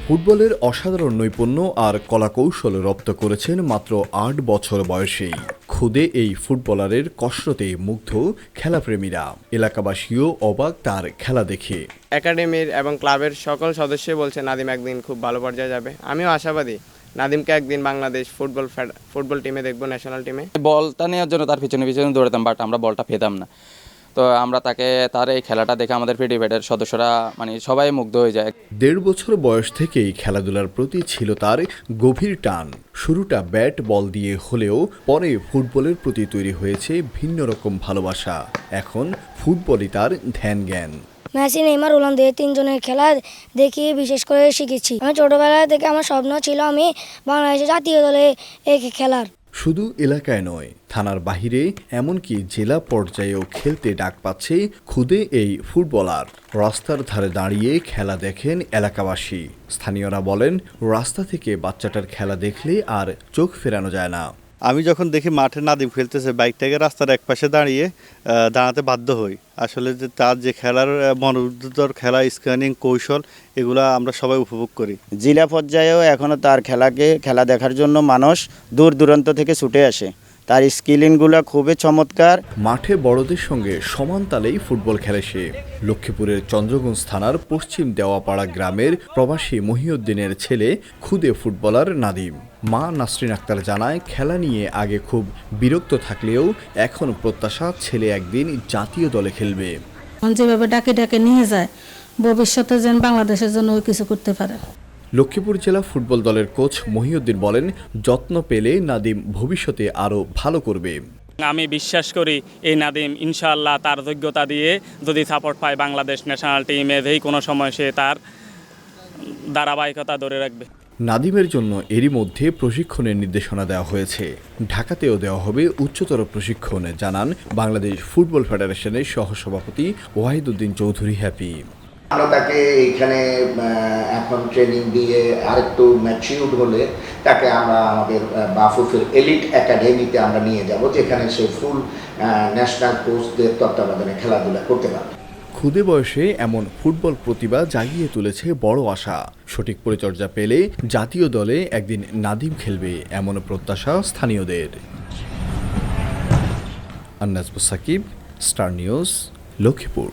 ফুটবলের অসাধারণ নৈপুণ্য আর কলাকৌশল রপ্ত করেছেন মাত্র ৮ বছর বয়সেই। খুদে এই ফুটবলারের কষ্টতে মুগ্ধ খেলাপ্রেমীরা, এলাকাবাসীও অবাক তার খেলা দেখে। একাডেমির এবং ক্লাবের সকল সদস্যই বলছে নাদিম একদিন খুব ভালো পর্যায়ে যাবে। আমিও আশাবাদী নাদিমকে একদিন বাংলাদেশ ফুটবল টিমে দেখবো, ন্যাশনাল টিমে। বলটা নেওয়ার জন্য তার পিছনে পিছনে দৌড়াতাম, বাট আমরা বলটা পেতাম না। তো আমরা তার এই খেলাটা দেখে আমাদের পিডিপেডের সদস্যরা সবাই মুগ্ধ হয়ে যায়। ১.৫ বছর বয়স থেকেই খেলাধুলার প্রতি ছিল তার গভীর টান। শুরুটা ব্যাট বল দিয়ে হলেও পরে ফুটবলের প্রতি তৈরি হয়েছে ভিন্ন রকম ভালোবাসা। এখন ফুটবলই তার ধ্যান জ্ঞান। মেসি, নেইমার, রোনালদো এই তিনজনের খেলা দেখি বিশেষ করে শিখেছি। আমি ছোটবেলা থেকে আমার স্বপ্ন ছিল আমি বাংলাদেশের জাতীয় দলে খেলার। শুধু এলাকায় নয়, থানার বাহিরে এমনকি জেলা পর্যায়েও খেলতে ডাক পাচ্ছে খুদে এই ফুটবলার। রাস্তার ধারে দাঁড়িয়ে খেলা দেখেন এলাকাবাসী। স্থানীয়রা বলেন, রাস্তা থেকে বাচ্চাটার খেলা দেখলে আর চোখ ফেরানো যায় না। আমি যখন দেখি মাঠে নাদিম খেলতেছে, বাইকটাকে রাস্তার একপাশে দাঁড়াতে বাধ্য হই। আসলে যে তার যে খেলার মনোমুগ্ধকর খেলা, স্ক্যানিং কৌশল, এগুলো আমরা সবাই উপভোগ করি। জেলা পর্যায়েও এখনও তার খেলা দেখার জন্য মানুষ দূর দূরান্ত থেকে ছুটে আসে। তার স্কিলিংগুলো খুবই চমৎকার। মাঠে বড়দের সঙ্গে সমান তালেই ফুটবল খেলে সে। লক্ষ্মীপুরের চন্দ্রগঞ্জ থানার পশ্চিম দেওয়াপাড়া গ্রামের প্রবাসী মহিউদ্দিনের ছেলে খুদে ফুটবলার নাদিম। মা নাসরিন আক্তার জানায়, খেলা নিয়ে আগে খুব বিরক্ত থাকলেও এখন প্রত্যাশা ছেলে একদিন জাতীয় দলে খেলবে। যেভাবে ডাকে ডাকে নিয়ে যায়, ভবিষ্যতে যেন বাংলাদেশের জন্য কিছু করতে পারে। লক্ষ্মীপুর জেলা ফুটবল দলের কোচ মহিউদ্দিন বলেন, যত্ন পেলে নাদিম ভবিষ্যতে আরও ভালো করবে। আমি বিশ্বাস করি এই নাদিম ইনশাআল্লাহ তার যোগ্যতা দিয়ে যদি সাপোর্ট পায় বাংলাদেশ ন্যাশনাল টিমে যেই কোনো সময় সে তার ধারাবাহিকতা ধরে রাখবে। নাদিমের জন্য এরই মধ্যে প্রশিক্ষণের নির্দেশনা দেওয়া হয়েছে। ঢাকাতেও দেওয়া হবে উচ্চতর প্রশিক্ষণ, জানান বাংলাদেশ ফুটবল ফেডারেশনের সহসভাপতি ওয়াহিদুদ্দিন চৌধুরী হ্যাপি। আমরা তাকে এইখানে এখন ট্রেনিং দিয়ে আরেকটু ম্যাচিউরড হলে তাকে আমরা আমাদের বাফুফের এলিট একাডেমিতে আমরা নিয়ে যাব, যেখানে সে ফুল ন্যাশনাল কোচদের তত্ত্বাবধানে খেলাধুলা করতে পারবে। খুদে বয়সে এমন ফুটবল প্রতিভা জাগিয়ে তুলেছে বড় আশা। সঠিক পরিচর্যা পেলে জাতীয় দলে একদিন নাদিম খেলবে, এমন প্রত্যাশা স্থানীয়দের। আন্নাজ সাকিব, স্টার নিউজ, লক্ষ্মীপুর।